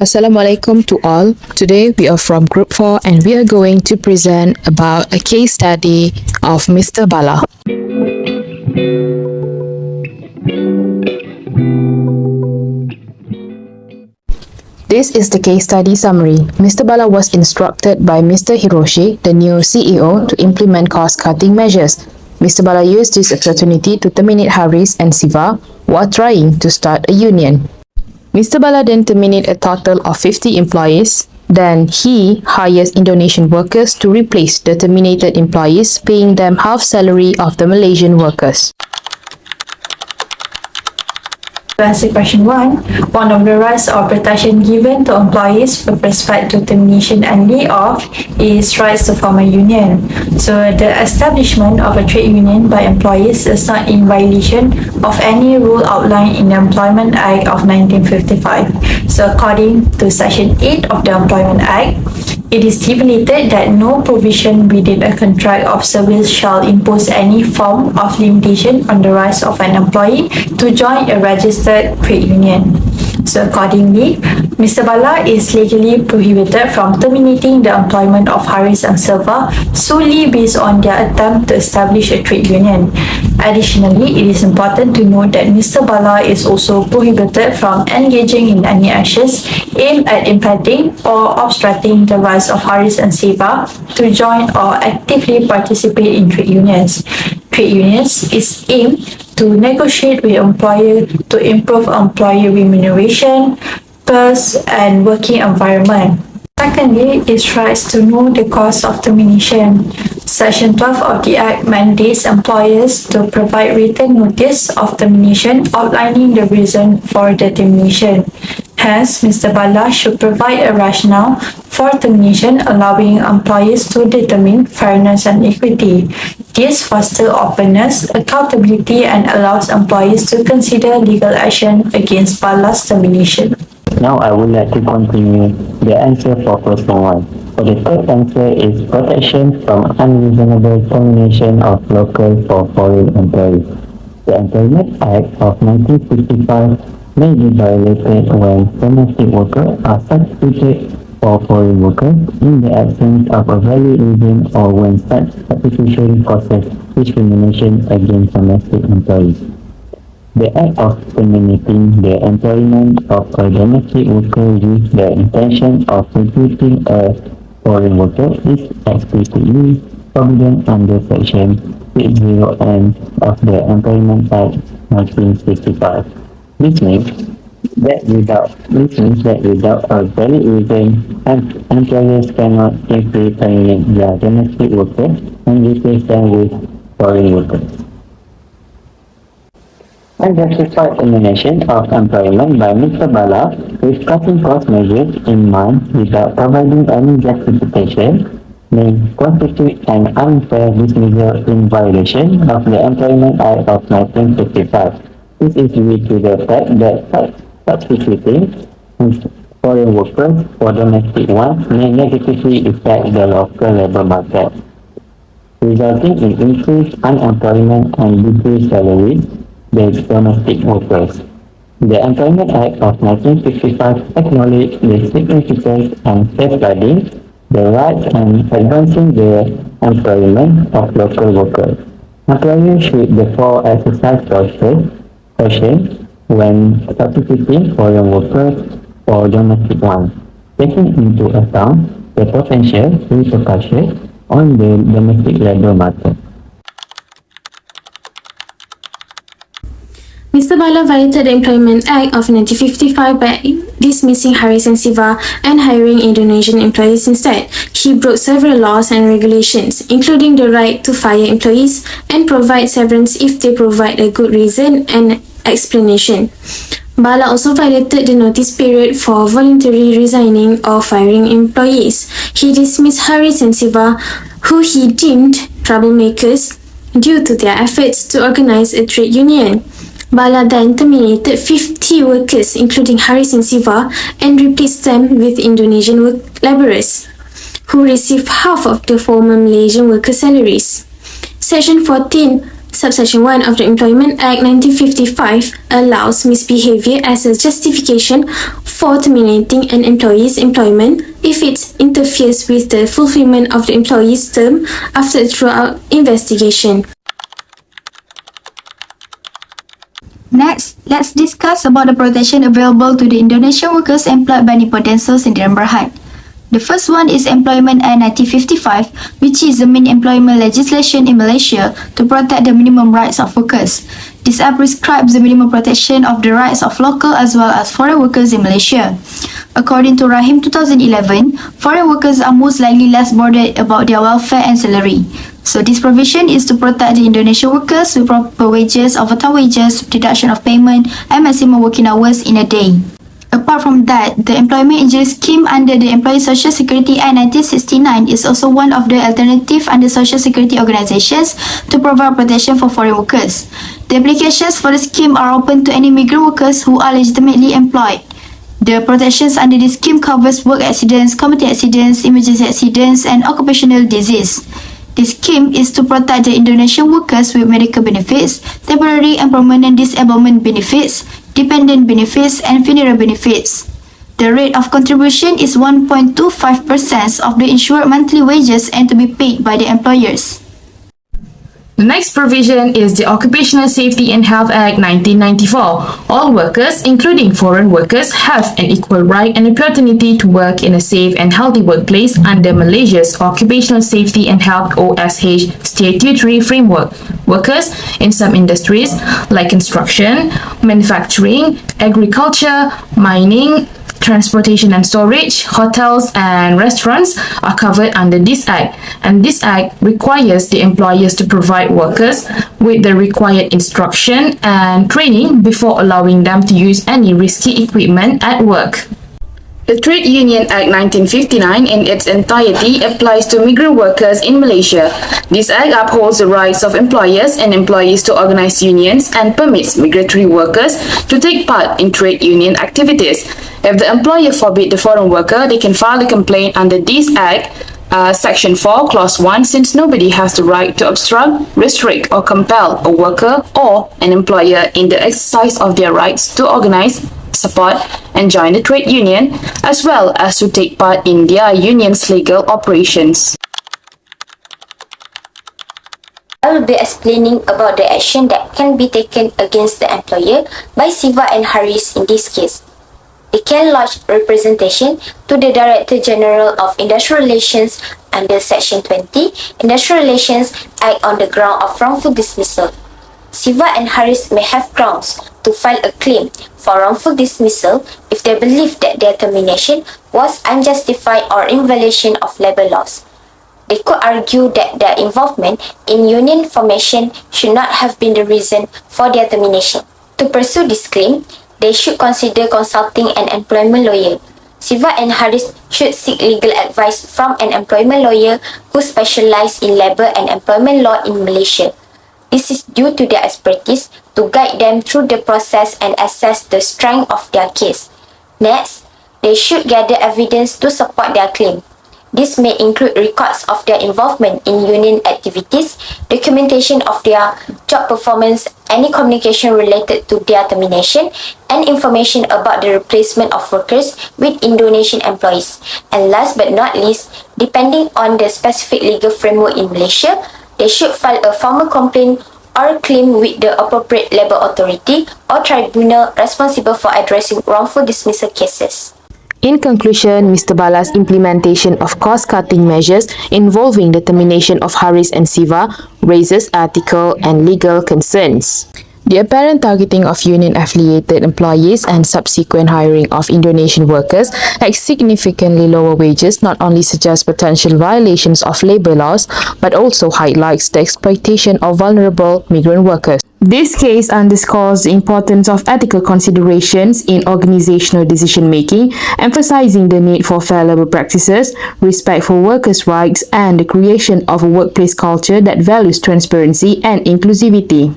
Assalamualaikum to all. Today we are from Group 4 and we are going to present about a case study of Mr. Bala. This is the case study summary. Mr. Bala was instructed by Mr. Hiroshi, the new CEO, to implement cost-cutting measures. Mr. Bala used this opportunity to terminate Haris and Siva while trying to start a union. Mr. Bala then terminated a total of 50 employees. Then he hires Indonesian workers to replace the terminated employees, paying them half salary of the Malaysian workers. To answer question 1, one of the rights or protection given to employees with respect to termination and layoff is rights to form a union. So the establishment of a trade union by employees is not in violation of any rule outlined in the Employment Act of 1955. So according to Section 8 of the Employment Act, it is stipulated that no provision within a contract of service shall impose any form of limitation on the rights of an employee to join a registered trade union. So accordingly, Mr. Bala is legally prohibited from terminating the employment of Haris and Silva solely based on their attempt to establish a trade union. Additionally, it is important to note that Mr. Bala is also prohibited from engaging in any actions aimed at impeding or obstructing the rights of Haris and Silva to join or actively participate in trade unions. Trade unions is aimed to negotiate with employer to improve employee remuneration, pay, and working environment. Secondly, it tries to know the cause of termination. Section 12 of the Act mandates employers to provide written notice of termination outlining the reason for the termination. Hence, Mr. Bala should provide a rationale for termination, allowing employers to determine fairness and equity. This fosters openness, accountability, and allows employees to consider legal action against Bala's termination. Now I would like to continue the answer for question 1. For the third answer is protection from unreasonable termination of local for foreign employees. The Employment Act of 1955 may be violated when domestic workers are substituted for foreign workers in the absence of a valid reason or when such substitution causes discrimination against domestic employees. The act of terminating the employment of a domestic worker with the intention of recruiting a foreign worker is explicitly forbidden under Section 60N of the Employment Act 1965. This means that without a valid reason, employers cannot simply terminate their domestic workers and replace them with foreign workers. Unjustified termination of employment by Mr. Bala with cutting cost measures in mind without providing any justification may constitute an unfair dismissal in violation of the Employment Act of 1955. This is due to the fact that substituting foreign workers for domestic ones may negatively affect the local labour market, resulting in increased unemployment and decreased salaries by domestic workers. The Employment Act of 1955 acknowledged the significance and safeguarding the rights and advancing the employment of local workers. Employers should therefore exercise caution when substituting foreign workers for domestic ones, taking into account the potential repercussions on the domestic labour market. Mr. Bala violated the Employment Act of 1955 by dismissing Haris and Siva and hiring Indonesian employees instead. He broke several laws and regulations, including the right to fire employees and provide severance if they provide a good reason and explanation. Bala also violated the notice period for voluntarily resigning or firing employees. He dismissed Haris and Siva, who he deemed troublemakers due to their efforts to organize a trade union. Bala then terminated 50 workers, including Haris and Siva, and replaced them with Indonesian labourers, who received half of the former Malaysian workers' salaries. Section 14 Subsection 1 of the Employment Act 1955 allows misbehavior as a justification for terminating an employee's employment if it interferes with the fulfillment of the employee's term after a thorough investigation. Next, let's discuss about the protection available to the Indonesian workers employed by Nippon Denso Sdn Bhd. The first one is Employment Act 1955, which is the main employment legislation in Malaysia to protect the minimum rights of workers. This act prescribes the minimum protection of the rights of local as well as foreign workers in Malaysia. According to Rahim 2011, foreign workers are most likely less bothered about their welfare and salary. So this provision is to protect the Indonesian workers with proper wages, overtime wages, deduction of payment, and maximum working hours in a day. Apart from that, the Employment Injury Scheme under the Employee Social Security Act 1969 is also one of the alternative under social security organizations to provide protection for foreign workers. The applications for the scheme are open to any migrant workers who are legitimately employed. The protections under this scheme covers work accidents, community accidents, emergency accidents, and occupational disease. This scheme is to protect the Indonesian workers with medical benefits, temporary and permanent disablement benefits, dependent benefits, and funeral benefits. The rate of contribution is 1.25% of the insured monthly wages and to be paid by the employers. The next provision is the Occupational Safety and Health Act 1994. All workers, including foreign workers, have an equal right and opportunity to work in a safe and healthy workplace under Malaysia's Occupational Safety and Health (OSH) statutory framework. Workers in some industries like construction, manufacturing, agriculture, mining, transportation and storage, hotels and restaurants are covered under this Act, and this Act requires the employers to provide workers with the required instruction and training before allowing them to use any risky equipment at work. The Trade Union Act 1959 in its entirety applies to migrant workers in Malaysia. This Act upholds the rights of employers and employees to organize unions and permits migratory workers to take part in trade union activities. If the employer forbid the foreign worker, they can file a complaint under this Act, Section 4, Clause 1, since nobody has the right to obstruct, restrict or compel a worker or an employer in the exercise of their rights to organize, support and join the trade union, as well as to take part in their union's legal operations. I will be explaining about the action that can be taken against the employer by Siva and Haris in this case. They can lodge representation to the Director General of Industrial Relations under Section 20 Industrial Relations Act on the ground of wrongful dismissal. Siva and Haris may have grounds to file a claim for wrongful dismissal if they believe that their termination was unjustified or in violation of labour laws. They could argue that their involvement in union formation should not have been the reason for their termination. To pursue this claim, they should consider consulting an employment lawyer. Siva and Haris should seek legal advice from an employment lawyer who specializes in labour and employment law in Malaysia. This is due to their expertise to guide them through the process and assess the strength of their case. Next, they should gather evidence to support their claim. This may include records of their involvement in union activities, documentation of their job performance, any communication related to their termination, and information about the replacement of workers with Indonesian employees. And last but not least, depending on the specific legal framework in Malaysia, they should file a formal complaint or claim with the appropriate labour authority or tribunal responsible for addressing wrongful dismissal cases. In conclusion, Mr. Bala's implementation of cost-cutting measures involving the termination of Haris and Siva raises ethical and legal concerns. The apparent targeting of union-affiliated employees and subsequent hiring of Indonesian workers at significantly lower wages not only suggests potential violations of labour laws, but also highlights the exploitation of vulnerable migrant workers. This case underscores the importance of ethical considerations in organizational decision-making, emphasizing the need for fair labor practices, respect for workers' rights, and the creation of a workplace culture that values transparency and inclusivity.